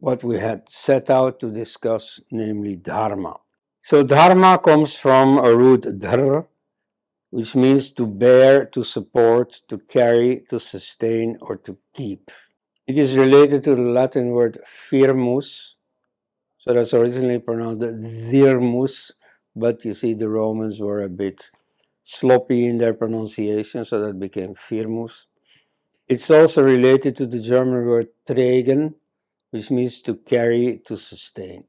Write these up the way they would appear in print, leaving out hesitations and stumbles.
what we had set out to discuss, namely Dharma. So Dharma comes from a root dhar, which means to bear, to support, to carry, to sustain, or to keep. It is related to the Latin word firmus, so that's originally pronounced dirmus, but you see the Romans were a bit sloppy in their pronunciation, so that became firmus. It's also related to the German word tragen, which means to carry, to sustain.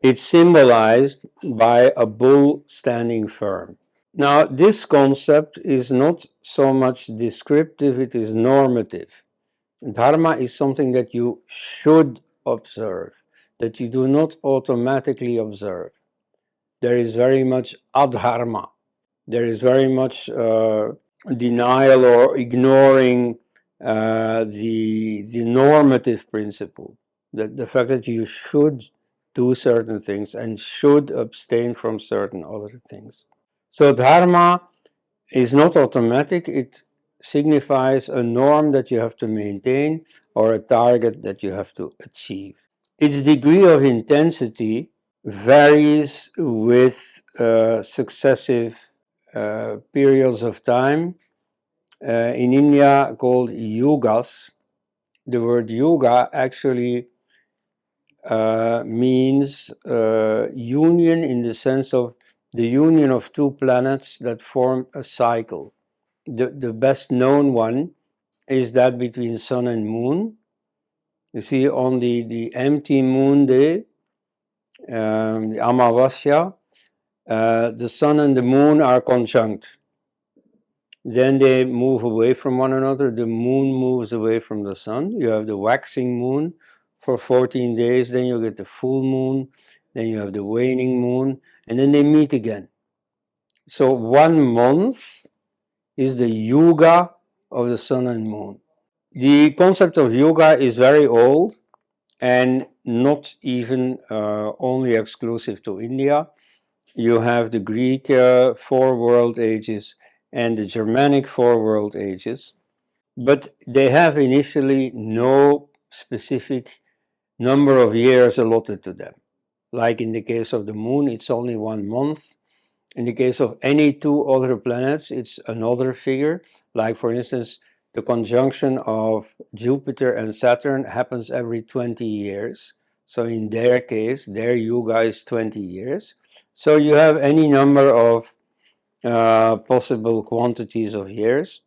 It's symbolized by a bull standing firm. Now, this concept is not so much descriptive, it is normative. Dharma is something that you should observe, that you do not automatically observe. There is very much adharma. There is very much denial or ignoring the normative principle. The fact that you should do certain things and should abstain from certain other things. So Dharma is not automatic, it signifies a norm that you have to maintain or a target that you have to achieve. Its degree of intensity varies with successive periods of time. In India, called yugas. The word yuga actually means union in the sense of the union of two planets that form a cycle. The best known one is that between sun and moon. You see, on the empty moon day, the Amavasya, the sun and the moon are conjunct. Then they move away from one another. The moon moves away from the sun. You have the waxing moon for 14 days. Then you get the full moon. Then you have the waning moon. And then they meet again. So 1 month is the Yuga of the sun and moon. The concept of Yuga is very old and not even only exclusive to India. You have the Greek 4 world ages and the Germanic 4 world ages, but they have initially no specific number of years allotted to them. Like in the case of the moon, it's only 1 month. In the case of any 2 other planets, it's another figure. Like for instance, the conjunction of Jupiter and Saturn happens every 20 years. So in their case, their Yuga is 20 years. So you have any number of possible quantities of years.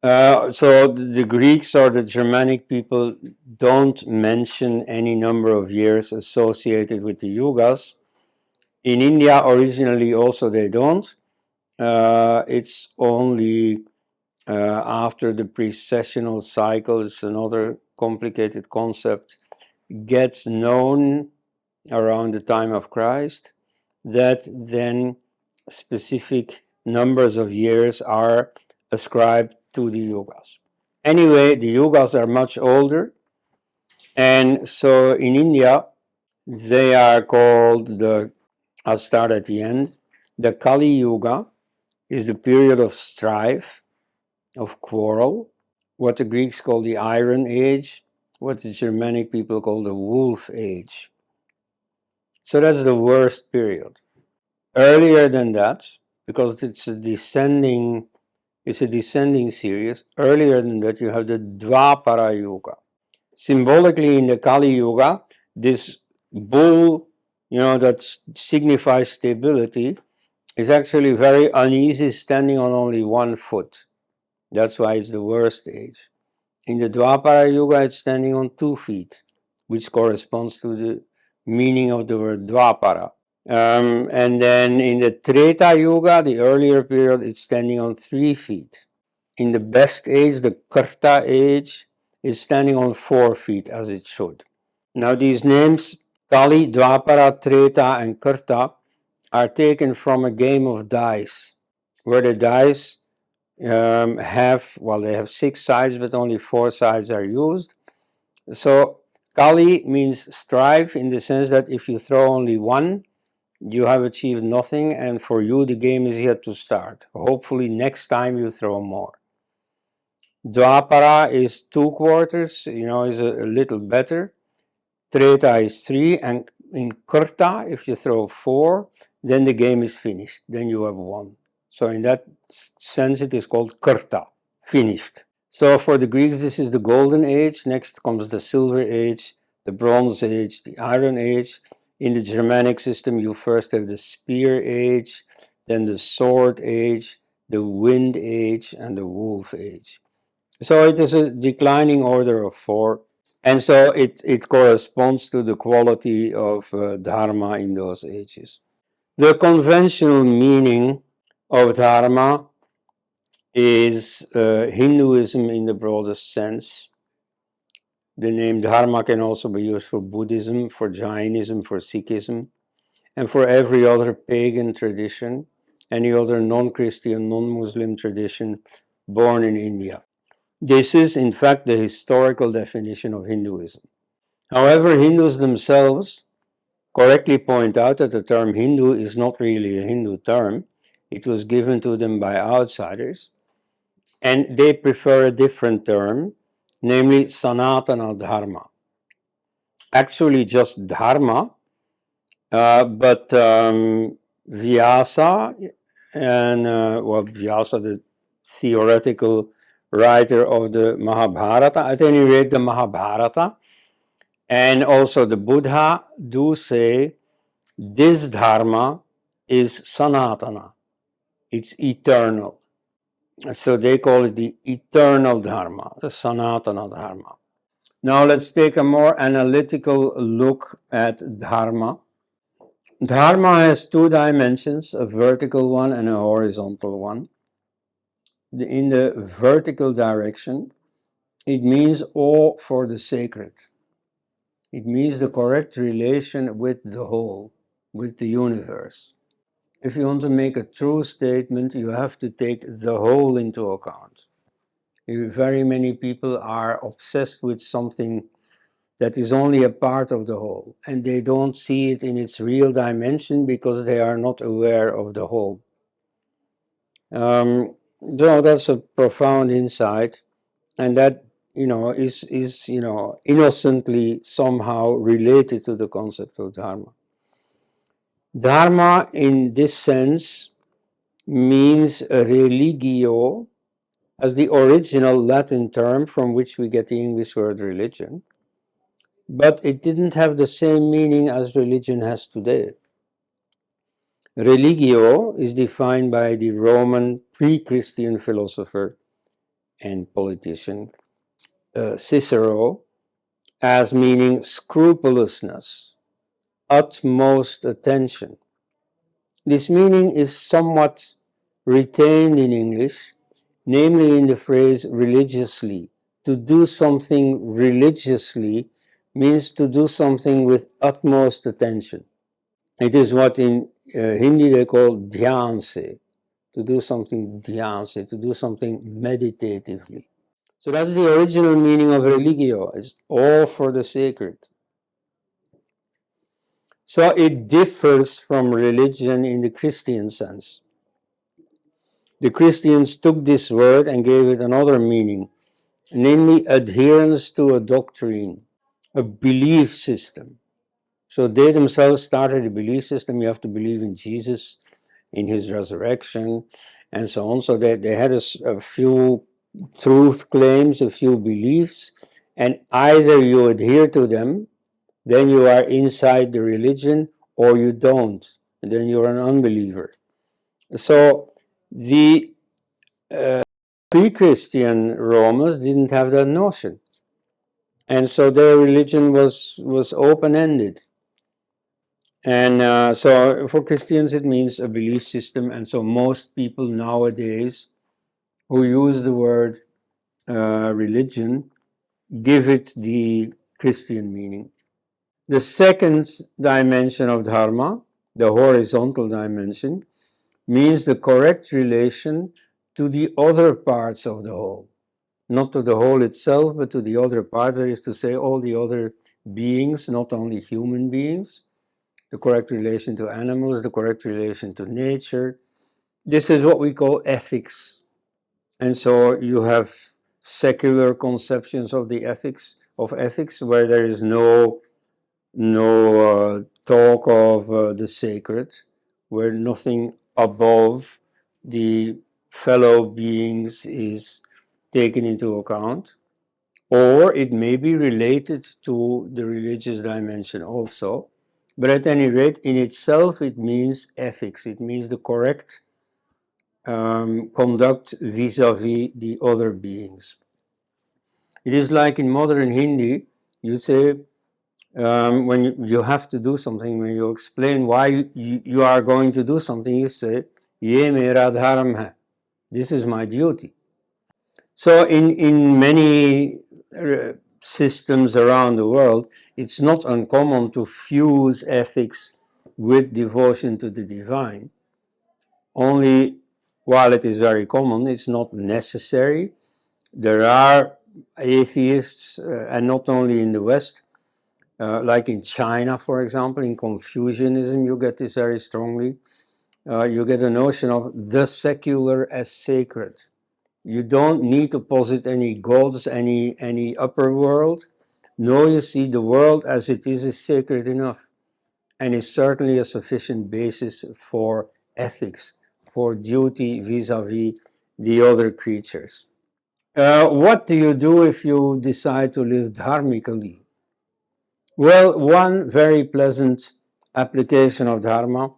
So the Greeks or the Germanic people don't mention any number of years associated with the Yugas. In India, originally also they don't. It's only after the precessional cycle, it's another complicated concept, gets known around the time of Christ, that then specific numbers of years are ascribed to the Yugas. Anyway, the Yugas are much older, and so in India, they are called I'll start at the end. The Kali Yuga is the period of strife, of quarrel, what the Greeks call the Iron Age, what the Germanic people call the Wolf Age. So that's the worst period. Earlier than that, because it's a descending series, earlier than that you have the Dwapara Yuga. Symbolically in the Kali Yuga, this bull, that signifies stability, is actually very uneasy, standing on only 1 foot. That's why it's the worst age. In the Dwapara Yuga, it's standing on 2 feet, which corresponds to the meaning of the word Dwapara. And then in the Treta Yuga, the earlier period, it's standing on 3 feet. In the best age, the Karta age, is standing on 4 feet, as it should. Now these names, Kali, Dwapara, Treta, and Karta, are taken from a game of dice, where the dice they have 6 sides, but only 4 sides are used. So Kali means strive, in the sense that if you throw only 1, you have achieved nothing, and for you the game is yet to start. Hopefully next time you throw more. Dwapara is 2 quarters, is a little better. Treta is 3, and in Kurta, if you throw 4, then the game is finished. Then you have won. So in that sense, it is called Kurta, finished. So for the Greeks, this is the Golden Age. Next comes the Silver Age, the Bronze Age, the Iron Age. In the Germanic system, you first have the Spear Age, then the Sword Age, the Wind Age, and the Wolf Age. So it is a declining order of 4. And so it corresponds to the quality of Dharma in those ages. The conventional meaning of Dharma is Hinduism in the broadest sense. The name Dharma can also be used for Buddhism, for Jainism, for Sikhism, and for every other pagan tradition, any other non-Christian, non-Muslim tradition born in India. This is, in fact, the historical definition of Hinduism. However, Hindus themselves correctly point out that the term Hindu is not really a Hindu term. It was given to them by outsiders, and they prefer a different term, namely Sanatana Dharma. Actually, just Dharma, but Vyasa and Vyasa, the theoretical writer of the Mahabharata, at any rate, the Mahabharata, and also the Buddha do say this Dharma is Sanatana, it's eternal. So they call it the eternal Dharma, the Sanatana Dharma. Now let's take a more analytical look at Dharma. Dharma has 2 dimensions, a vertical one and a horizontal one. In the vertical direction, it means awe for the sacred. It means the correct relation with the whole, with the universe. If you want to make a true statement, you have to take the whole into account. Very many people are obsessed with something that is only a part of the whole, and they don't see it in its real dimension because they are not aware of the whole. So that's a profound insight, and that is innocently somehow related to the concept of Dharma. Dharma, in this sense, means religio, as the original Latin term from which we get the English word religion, but it didn't have the same meaning as religion has today. Religio is defined by the Roman pre-Christian philosopher and politician Cicero as meaning scrupulousness, utmost attention. This meaning is somewhat retained in English, namely in the phrase religiously. To do something religiously means to do something with utmost attention. It is what in Hindi they call dhyan se, to do something dhyan se, to do something meditatively. So that's the original meaning of religio, it's all for the sacred. So it differs from religion in the Christian sense. The Christians took this word and gave it another meaning, namely adherence to a doctrine, a belief system. So they themselves started a belief system. You have to believe in Jesus, in his resurrection, and so on. So they had a few truth claims, a few beliefs, and either you adhere to them, then you are inside the religion, or you don't, and then you're an unbeliever. So the pre-Christian Romans didn't have that notion, and so their religion was open-ended. And so for Christians it means a belief system, and so most people nowadays who use the word religion give it the Christian meaning. The second dimension of Dharma, the horizontal dimension, means the correct relation to the other parts of the whole. Not to the whole itself, but to the other parts, that is to say, all the other beings, not only human beings, the correct relation to animals, the correct relation to nature. This is what we call ethics. And so you have secular conceptions of the ethics, where there is no no talk of the sacred, where nothing above the fellow beings is taken into account. Or it may be related to the religious dimension also. But at any rate, in itself, it means ethics. It means the correct conduct vis-a-vis the other beings. It is like in modern Hindi, you say, when you have to do something, when you explain why you are going to do something, you say, Ye mera dharma hai. This is my duty. So in many systems around the world, it's not uncommon to fuse ethics with devotion to the divine. Only while it is very common, it's not necessary. There are atheists, and not only in the West, like in China, for example, in Confucianism, you get this very strongly. You get a notion of the secular as sacred. You don't need to posit any gods, any upper world. No, you see, the world as it is sacred enough, and is certainly a sufficient basis for ethics, for duty vis-a-vis the other creatures. What do you do if you decide to live dharmically? Well, one very pleasant application of Dharma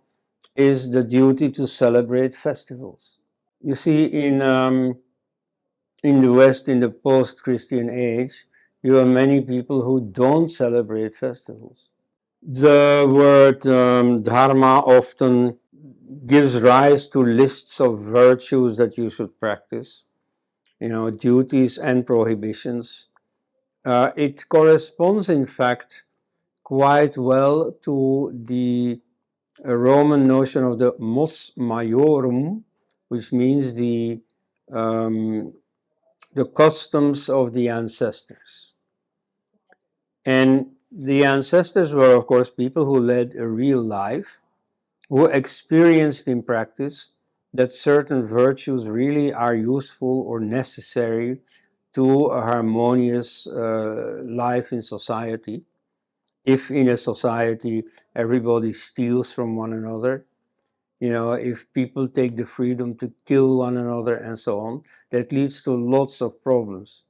is the duty to celebrate festivals. You see, in the West, in the post-Christian age, you have many people who don't celebrate festivals. The word Dharma often gives rise to lists of virtues that you should practice, duties and prohibitions. It corresponds, in fact, quite well to the Roman notion of the mos maiorum, which means the customs of the ancestors. And the ancestors were, of course, people who led a real life, who experienced in practice that certain virtues really are useful or necessary to a harmonious life in society. If in a society everybody steals from one another, if people take the freedom to kill one another and so on, that leads to lots of problems.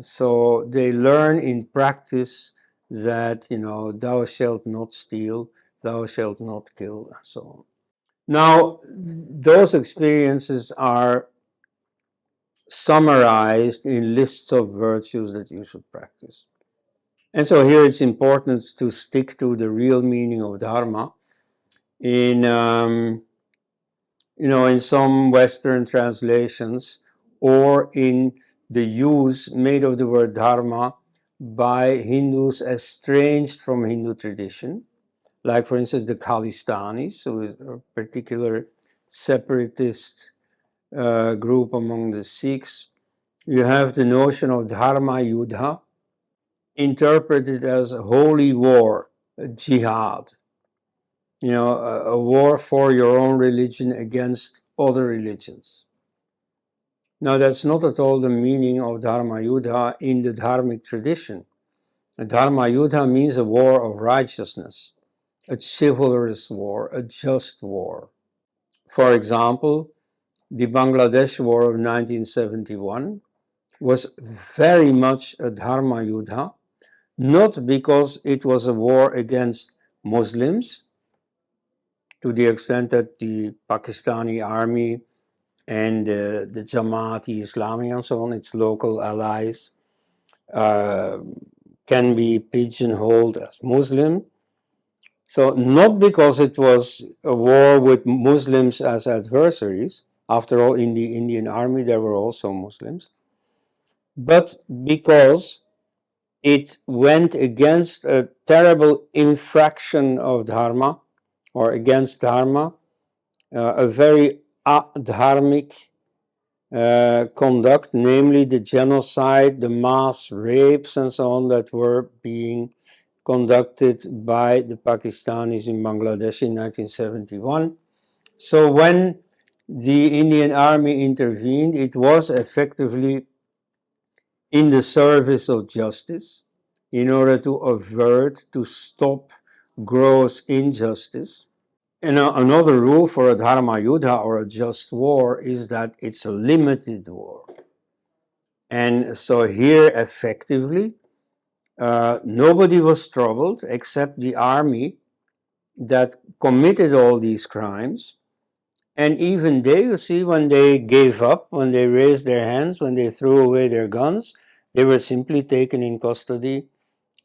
So they learn in practice that, thou shalt not steal, thou shalt not kill, and so on. Now, those experiences are summarized in lists of virtues that you should practice. And so here it's important to stick to the real meaning of Dharma. In some Western translations, or in the use made of the word Dharma by Hindus estranged from Hindu tradition, like, for instance, the Khalistanis, who is a particular separatist group among the Sikhs. You have the notion of Dharma Yuddha, interpreted as holy war, jihad. A war for your own religion against other religions. Now, that's not at all the meaning of Dharma Yuddha in the Dharmic tradition. Dharma Yuddha means a war of righteousness, a chivalrous war, a just war. For example, the Bangladesh War of 1971 was very much a Dharma Yuddha, not because it was a war against Muslims, to the extent that the Pakistani army and the Jamaat-e-Islami and so on, its local allies, can be pigeonholed as Muslim. So not because it was a war with Muslims as adversaries. After all, in the Indian army there were also Muslims. But because it went against a terrible infraction of Dharma, or against Dharma, a very adharmic conduct, namely the genocide, the mass rapes and so on that were being conducted by the Pakistanis in Bangladesh in 1971. So when the Indian army intervened, it was effectively in the service of justice. in order to avert, to stop gross injustice. And another rule for a Dharma Yuddha or a just war is that it's a limited war. And so here, effectively, nobody was troubled except the army that committed all these crimes. And even they, you see, when they gave up, when they raised their hands, when they threw away their guns, they were simply taken in custody,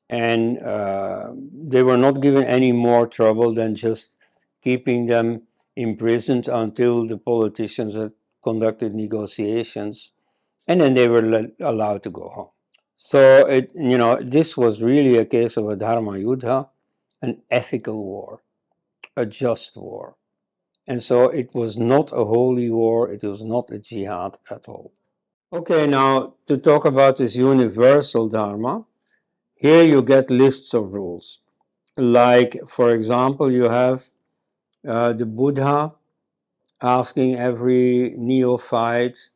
and they were not given any more trouble than just keeping them imprisoned until the politicians had conducted negotiations, and then they were allowed to go home. So this was really a case of a Dharma Yuddha, an ethical war, a just war. And so it was not a holy war, it was not a jihad at all. Okay, now to talk about this universal Dharma, here you get lists of rules. Like, for example, you have the Buddha asking every neophyte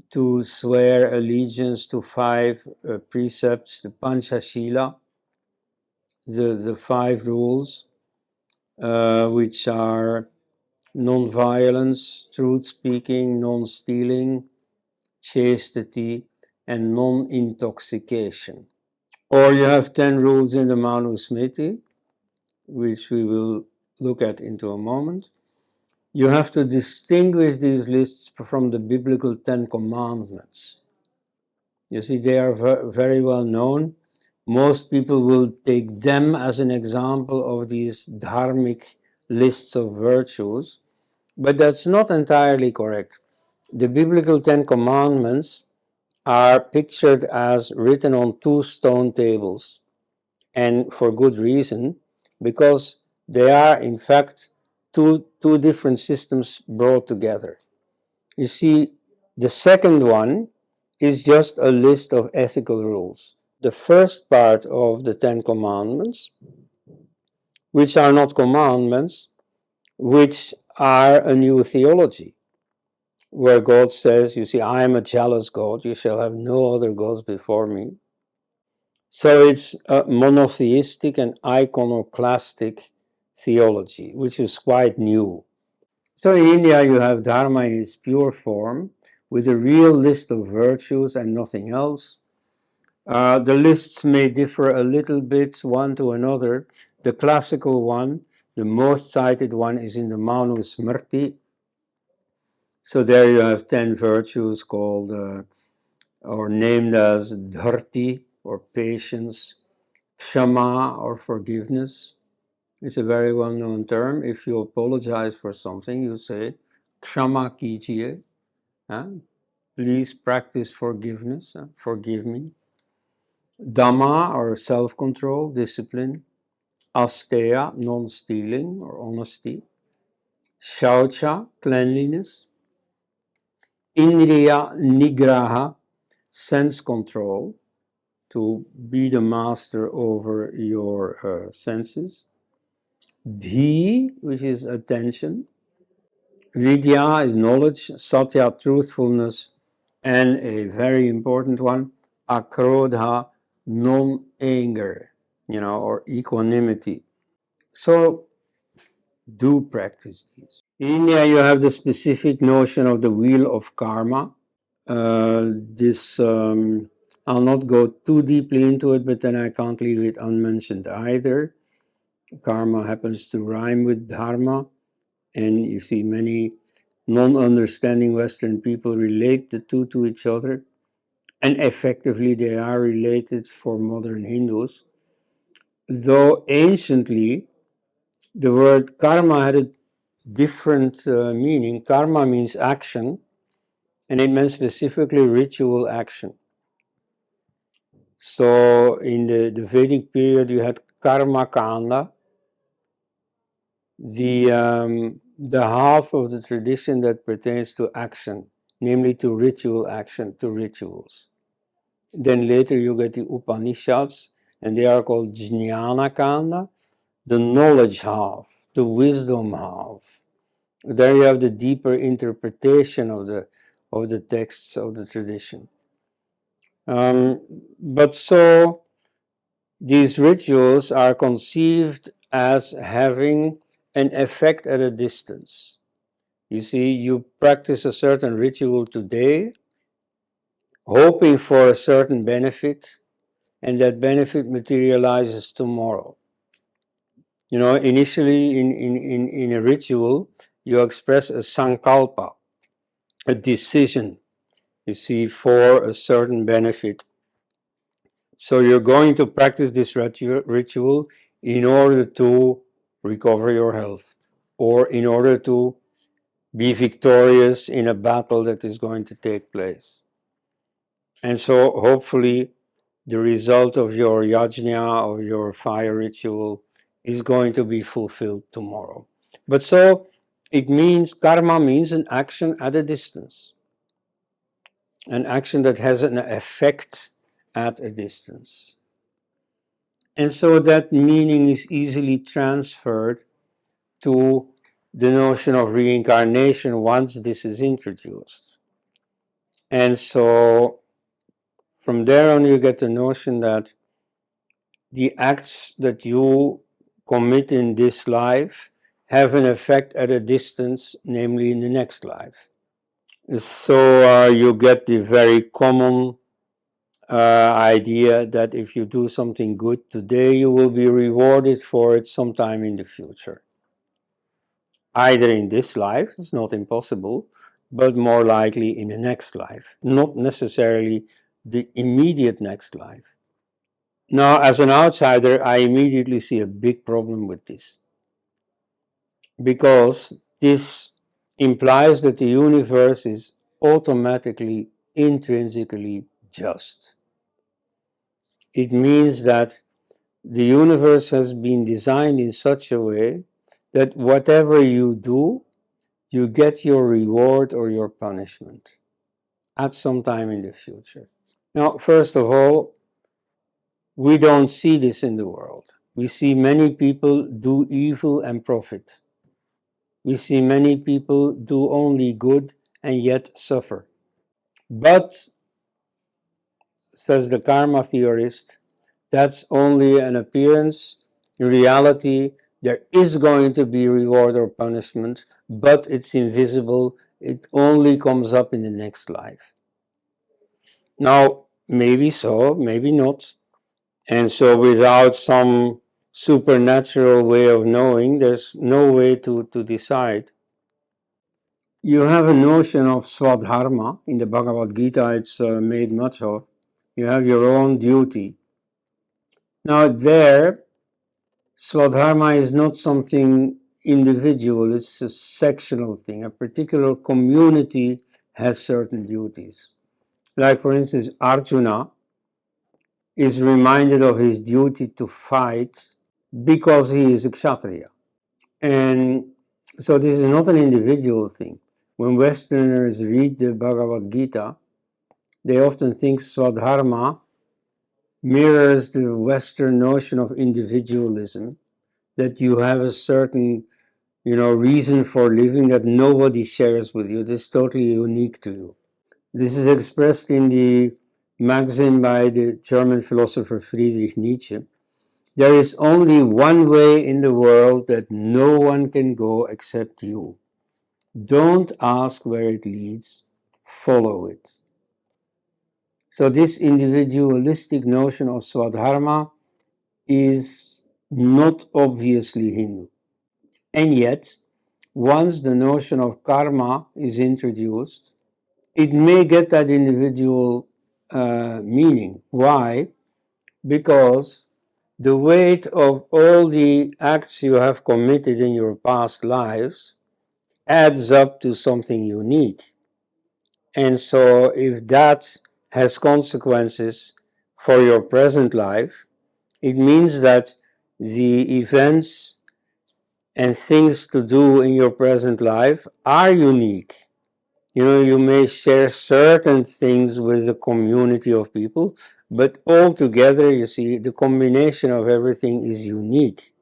to swear allegiance to 5 precepts, the Panchashila, the 5 rules, which are non-violence, truth-speaking, non-stealing, chastity, and non-intoxication. Or you have 10 rules in the Manusmriti, which we will look at into a moment. You have to distinguish these lists from the biblical 10 commandments. You see, they are very well known. Most people will take them as an example of these dharmic lists of virtues, but that's not entirely correct. The biblical 10 commandments are pictured as written on 2 stone tables, and for good reason, because they are in fact two different systems brought together. You see, the second one is just a list of ethical rules. The first part of the 10 commandments, which are not commandments, which are a new theology, where God says, you see, I am a jealous God, you shall have no other gods before me. So it's a monotheistic and iconoclastic theology, which is quite new. So in India, you have Dharma in its pure form, with a real list of virtues and nothing else. The lists may differ a little bit one to another. The classical one, the most cited one, is in the Manusmriti. So there you have 10 virtues called or named as dharti, or patience, Kshama, or forgiveness. It's a very well-known term. If you apologize for something, you say, Kshama kijiye. Please practice forgiveness. Forgive me. Dhamma, or self-control, discipline. Asteya, non-stealing, or honesty. Shaucha, cleanliness. Indriya nigraha, sense control, to be the master over your senses. Dhi, which is attention. Vidya is knowledge. Satya, truthfulness. And a very important one, akrodha, non-anger, or equanimity. So do practice these. In India, you have the specific notion of the wheel of karma. I'll not go too deeply into it, but then I can't leave it unmentioned either. Karma happens to rhyme with dharma, and you see many non-understanding Western people relate the two to each other, and effectively they are related for modern Hindus. Though anciently, the word karma had a different meaning. Karma means action, and it meant specifically ritual action. So in the Vedic period, you had karma kanda, the half of the tradition that pertains to action, namely to ritual action, to rituals. Then later you get the Upanishads, and they are called Jnana Kanda, the knowledge half, the wisdom half. There you have the deeper interpretation of the texts of the tradition. But so These rituals are conceived as having an effect at a distance. You see, you practice a certain ritual today, hoping for a certain benefit, and that benefit materializes tomorrow. You know, initially in a ritual, you express a sankalpa, a decision, you see, for a certain benefit. So you're going to practice this ritual in order to recover your health, or in order to be victorious in a battle that is going to take place. And so hopefully the result of your yajna, or your fire ritual, is going to be fulfilled tomorrow. But so it means, karma means an action at a distance, an action that has an effect at a distance. And so that meaning is easily transferred to the notion of reincarnation once this is introduced. And so from there on you get the notion that the acts that you commit in this life have an effect at a distance, namely in the next life. So you get the very common idea that if you do something good today, you will be rewarded for it sometime in the future. Either in this life, it's not impossible, but more likely in the next life, not necessarily the immediate next life. Now, as an outsider, I immediately see a big problem with this, because this implies that the universe is automatically, intrinsically just. It means that the universe has been designed in such a way that whatever you do, you get your reward or your punishment at some time in the future. Now, first of all, we don't see this in the world. We see many people do evil and profit. We see many people do only good and yet suffer. But, says the karma theorist, that's only an appearance. In reality, there is going to be reward or punishment, but it's invisible. It only comes up in the next life. Now, maybe so, maybe not. And so without some supernatural way of knowing, there's no way to decide. You have a notion of swadharma. In the Bhagavad Gita, it's made much of. You have your own duty. Now there, swadharma is not something individual, it's a sectional thing. A particular community has certain duties. Like for instance, Arjuna is reminded of his duty to fight because he is a Kshatriya. And so this is not an individual thing. When Westerners read the Bhagavad Gita, they often think Swadharma mirrors the Western notion of individualism, that you have a certain, reason for living that nobody shares with you. This is totally unique to you. This is expressed in the maxim by the German philosopher Friedrich Nietzsche. There is only one way in the world that no one can go except you. Don't ask where it leads, follow it. So this individualistic notion of Swadharma is not obviously Hindu. And yet, once the notion of karma is introduced, it may get that individual meaning. Why? Because the weight of all the acts you have committed in your past lives adds up to something unique. And so if that has consequences for your present life, it means that the events and things to do in your present life are unique. You may share certain things with a community of people, but altogether, you see, the combination of everything is unique.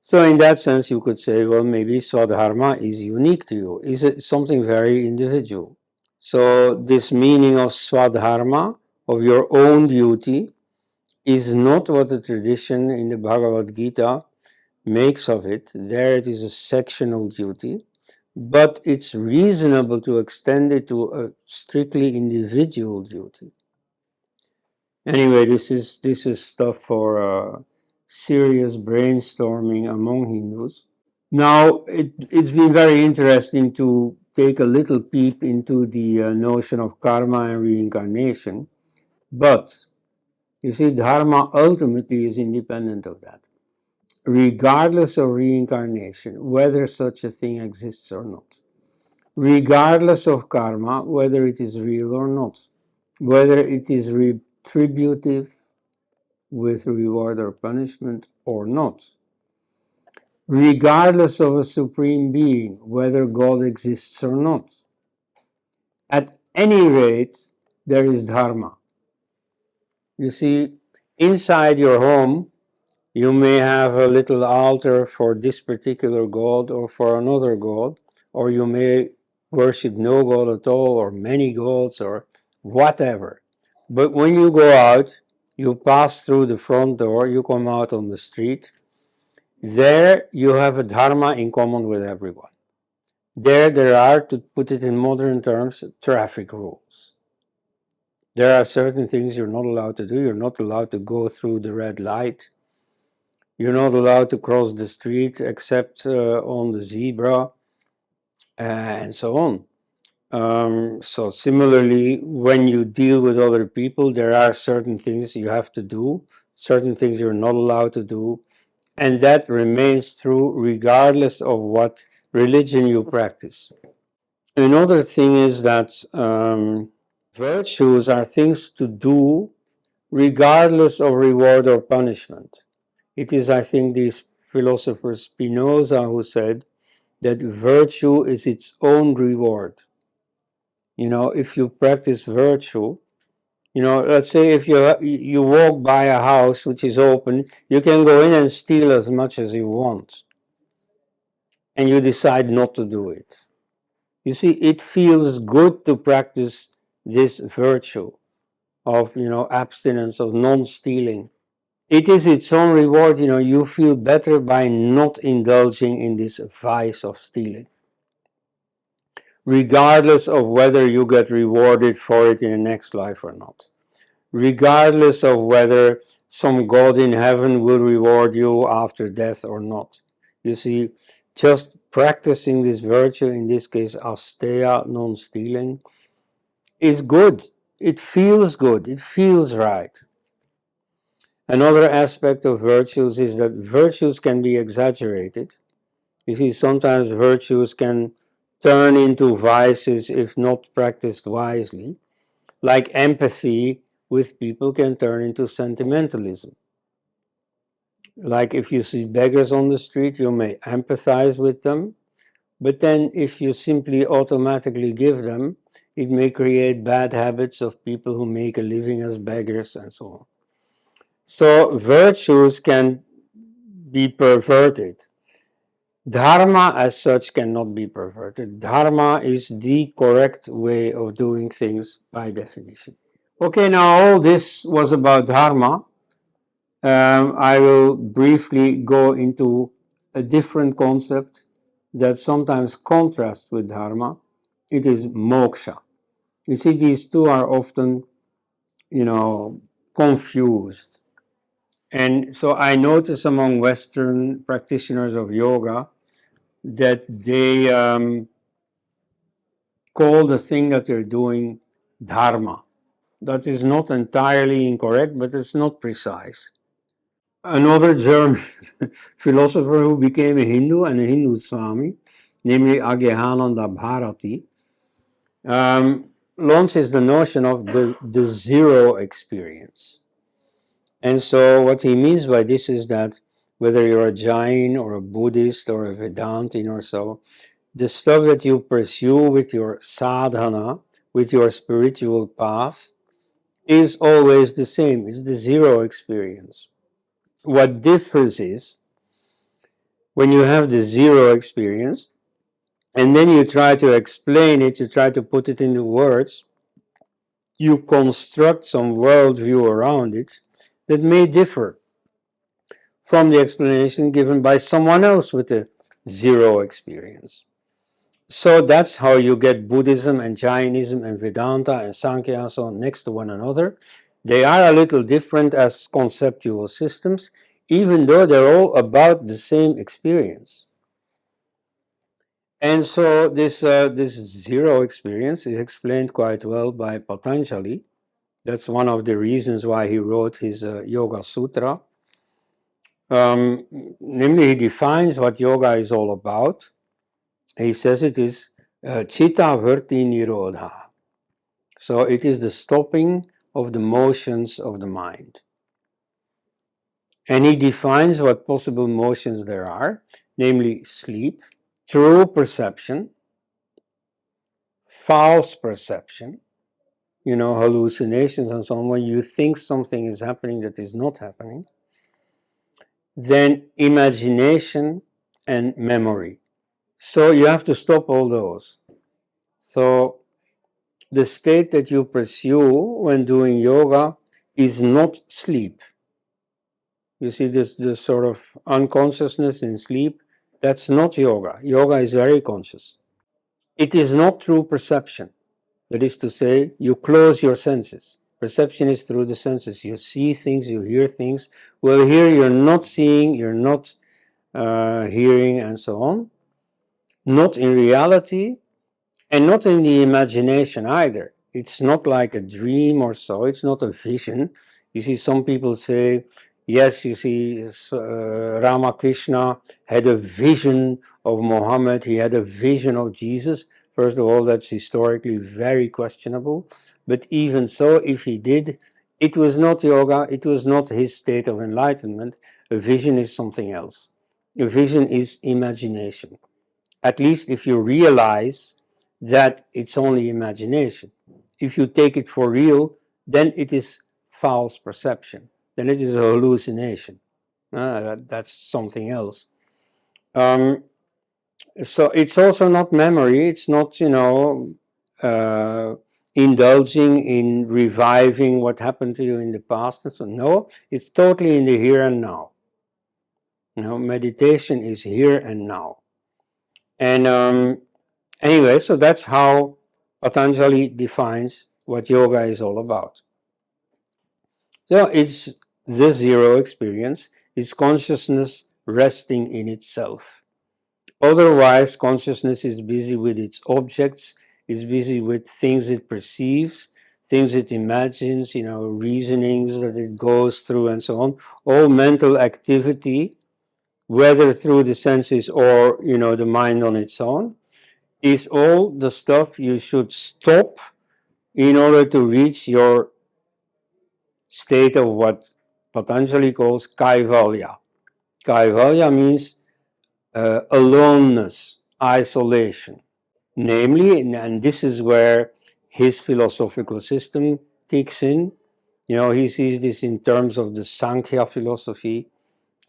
So in that sense, you could say, well, maybe Swadharma is unique to you. Is it something very individual? So this meaning of Swadharma, of your own duty, is not what the tradition in the Bhagavad Gita makes of it. There it is a sectional duty, but it's reasonable to extend it to a strictly individual duty. Anyway, this is stuff for serious brainstorming among Hindus. Now, it's been very interesting to take a little peep into the notion of karma and reincarnation, but you see, Dharma ultimately is independent of that, regardless of reincarnation, whether such a thing exists or not, regardless of karma, whether it is real or not, whether it is retributive with reward or punishment or not, regardless of a supreme being, whether God exists or not. At any rate, there is Dharma. You see, inside your home, you may have a little altar for this particular god or for another god, or you may worship no god at all, or many gods, or whatever. But when you go out, you pass through the front door, you come out on the street. There you have a dharma in common with everyone. There are, to put it in modern terms, traffic rules. There are certain things you're not allowed to do. You're not allowed to go through the red light. You're not allowed to cross the street except on the zebra, and so on. So similarly, when you deal with other people, there are certain things you have to do, certain things you're not allowed to do, and that remains true regardless of what religion you practice. Another thing is that virtues are things to do regardless of reward or punishment. It is, I think, this philosopher Spinoza who said that virtue is its own reward. You know, if you practice virtue, you know, let's say if you walk by a house which is open, you can go in and steal as much as you want, and you decide not to do it. You see, it feels good to practice this virtue of, you know, abstinence, of non-stealing. It is its own reward. You know, you feel better by not indulging in this vice of stealing, regardless of whether you get rewarded for it in the next life or not, regardless of whether some God in heaven will reward you after death or not. You see, just practicing this virtue, in this case asteya, non-stealing, is good. It feels good. It feels right. Another aspect of virtues is that virtues can be exaggerated. You see, sometimes virtues can turn into vices if not practiced wisely, like empathy with people can turn into sentimentalism. Like if you see beggars on the street, you may empathize with them, but then if you simply automatically give them, it may create bad habits of people who make a living as beggars and so on. So virtues can be perverted. Dharma as such cannot be perverted. Dharma is the correct way of doing things by definition. Okay, now all this was about Dharma. I will briefly go into a different concept that sometimes contrasts with Dharma. It is Moksha. You see, these two are often, you know, confused. And so I notice among Western practitioners of yoga that they call the thing that they're doing Dharma. That is not entirely incorrect, but it's not precise. Another German philosopher who became a Hindu and a Hindu Swami, namely Agyahananda Bharati, launches the notion of the zero experience. And so what he means by this is that whether you're a Jain or a Buddhist or a Vedantin or so, the stuff that you pursue with your sadhana, with your spiritual path, is always the same. It's the zero experience. What differs is when you have the zero experience and then you try to explain it, you try to put it into words, you construct some worldview around it that may differ from the explanation given by someone else with a zero experience. So that's how you get Buddhism and Jainism and Vedanta and Sankhya and so on next to one another. They are a little different as conceptual systems, even though they're all about the same experience. And so this zero experience is explained quite well by Patanjali. That's one of the reasons why he wrote his Yoga Sutra. Namely, he defines what yoga is all about. He says it is Chitta Vritti Nirodha. So it is the stopping of the motions of the mind. And he defines what possible motions there are, namely sleep, true perception, false perception, hallucinations and so on, when you think something is happening that is not happening, then imagination and memory. So you have to stop all those. So the state that you pursue when doing yoga is not sleep. You see this sort of unconsciousness in sleep, that's not yoga. Yoga is very conscious. It is not true perception. That is to say, you close your senses. Perception is through the senses. You see things, you hear things. Well, here you're not seeing, you're not hearing, and so on. Not in reality, and not in the imagination either. It's not like a dream or so. It's not a vision. You see, some people say, yes, you see, Ramakrishna had a vision of Muhammad. He had a vision of Jesus. First of all, that's historically very questionable. But even so, if he did, it was not yoga. It was not his state of enlightenment. A vision is something else. A vision is imagination. At least if you realize that it's only imagination. If you take it for real, then it is false perception. Then it is a hallucination. That's something else. So it's also not memory. It's not, indulging in reviving what happened to you in the past. And so, no, it's totally in the here and now. Meditation is here and now. And anyway, so that's how Patanjali defines what yoga is all about. So it's the zero experience, it's consciousness resting in itself. Otherwise, consciousness is busy with its objects, it's busy with things it perceives, things it imagines, reasonings that it goes through and so on. All mental activity, whether through the senses or, the mind on its own, is all the stuff you should stop in order to reach your state of what Patanjali calls kaivalya. Kaivalya means aloneness, isolation. Namely, and this is where his philosophical system kicks in. He sees this in terms of the Sankhya philosophy.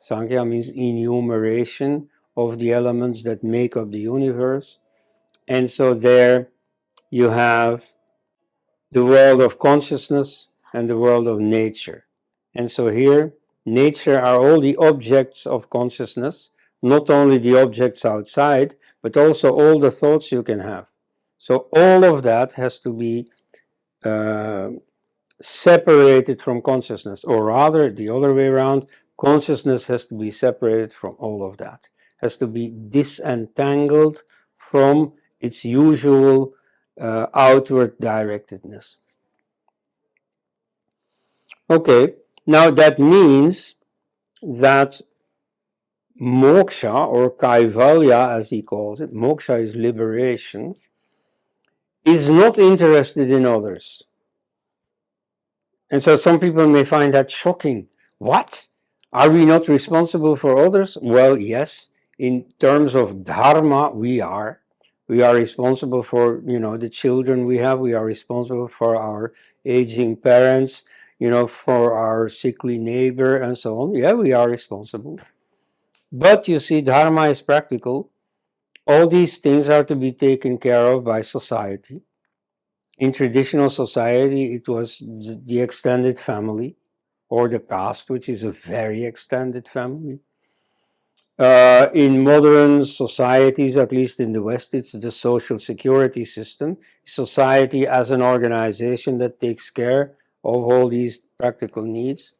Sankhya means enumeration of the elements that make up the universe. And so there you have the world of consciousness and the world of nature. And so here, nature are all the objects of consciousness, not only the objects outside, but also all the thoughts you can have. So all of that has to be separated from consciousness, or rather the other way around, consciousness has to be separated from all of that, has to be disentangled from its usual outward directedness. Okay, now that means that moksha, or kaivalya as he calls it, moksha is liberation, is not interested in others. And so some people may find that shocking. What? Are we not responsible for others? Well, yes, in terms of dharma, we are. We are responsible for, the children we have. We are responsible for our aging parents, for our sickly neighbor and so on. Yeah, we are responsible. But you see, dharma is practical. All these things are to be taken care of by society. In traditional society, it was the extended family, or the caste, which is a very extended family. In modern societies, at least in the West, it's the social security system, society as an organization that takes care of all these practical needs.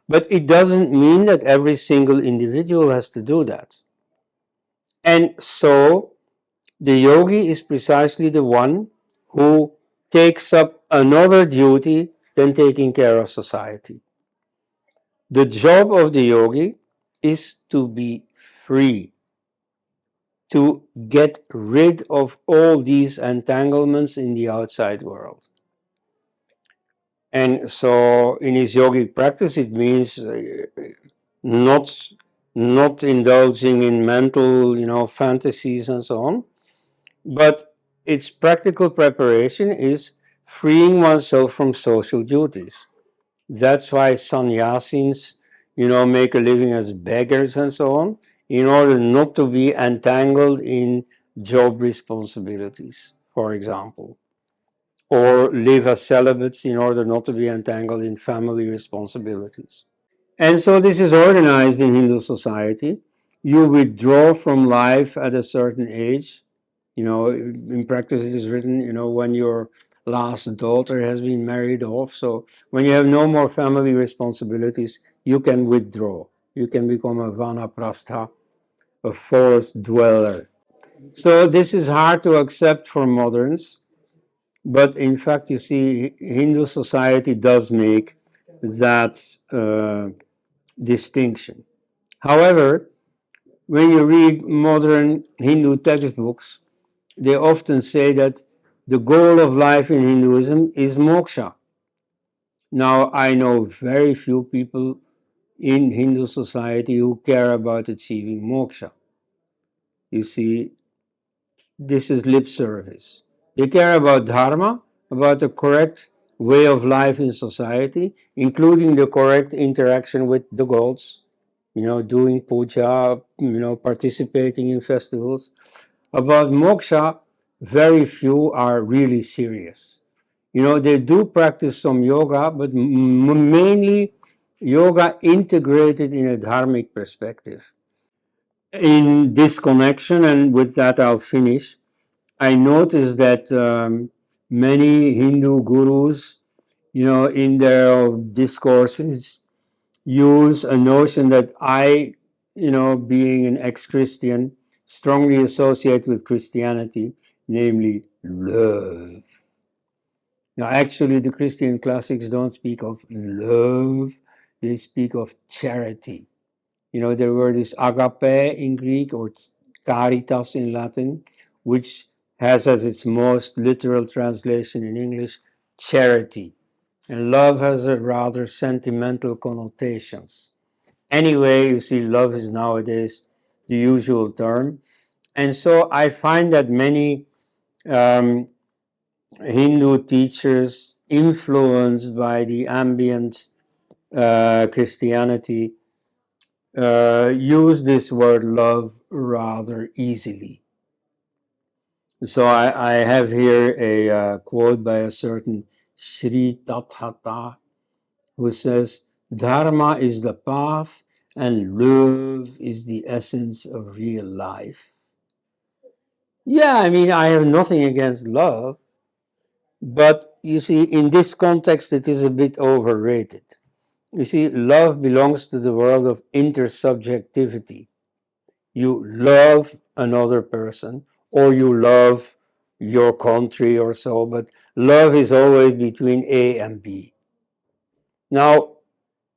But it doesn't mean that every single individual has to do that. And so the yogi is precisely the one who takes up another duty than taking care of society. The job of the yogi is to be free, to get rid of all these entanglements in the outside world. And so in his yogic practice, it means not indulging in mental, fantasies and so on, but its practical preparation is freeing oneself from social duties. That's why sannyasins, make a living as beggars and so on, in order not to be entangled in job responsibilities, for example, or live as celibates in order not to be entangled in family responsibilities. And so this is organized in Hindu society. You withdraw from life at a certain age. In practice it is written, when your last daughter has been married off. So when you have no more family responsibilities, you can withdraw. You can become a vanaprastha, a forest dweller. So this is hard to accept for moderns, but in fact, you see, Hindu society does make that distinction. However, when you read modern Hindu textbooks, they often say that the goal of life in Hinduism is moksha. Now, I know very few people in Hindu society who care about achieving moksha. You see, this is lip service. They care about Dharma, about the correct way of life in society, including the correct interaction with the gods, doing puja, participating in festivals. About moksha, very few are really serious. They do practice some yoga, but mainly yoga integrated in a dharmic perspective. In this connection, and with that I'll finish, I noticed that many Hindu gurus, in their discourses, use a notion that I, being an ex-Christian, strongly associate with Christianity, namely love. Now, actually, the Christian classics don't speak of love, they speak of charity. Their word is agape in Greek or caritas in Latin, which has as its most literal translation in English, charity. And love has a rather sentimental connotations. Anyway, you see, love is nowadays the usual term. And so I find that many Hindu teachers, influenced by the ambient Christianity, use this word love rather easily. So I have here a quote by a certain Sri Tathata, who says, Dharma is the path and love is the essence of real life. Yeah, I have nothing against love, but you see, in this context, it is a bit overrated. You see, love belongs to the world of intersubjectivity. You love another person, or you love your country or so, but love is always between A and B. Now,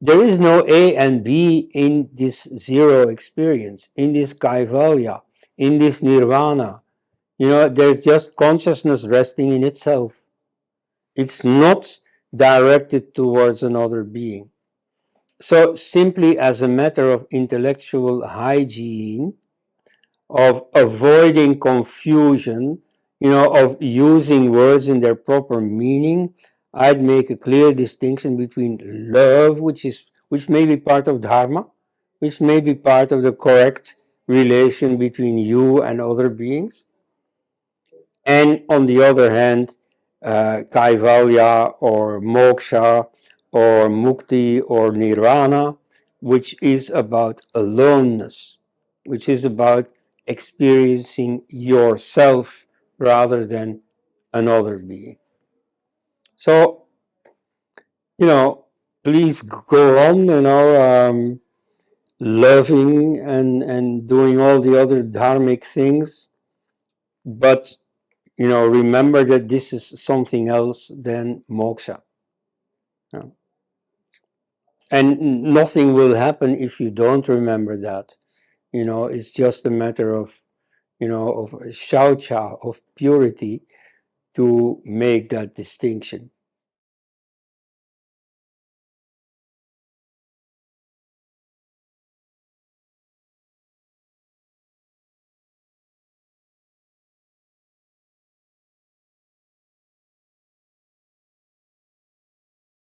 there is no A and B in this zero experience, in this kaivalya, in this nirvana. There's just consciousness resting in itself. It's not directed towards another being. So, simply as a matter of intellectual hygiene, of avoiding confusion, of using words in their proper meaning, I'd make a clear distinction between love, which may be part of Dharma, which may be part of the correct relation between you and other beings, and on the other hand, kaivalya or moksha, or mukti or nirvana, which is about aloneness, which is about experiencing yourself rather than another being. So, please go on, loving and doing all the other dharmic things, but, remember that this is something else than moksha. And nothing will happen if you don't remember that. It's just a matter of, of shaucha, of purity, to make that distinction.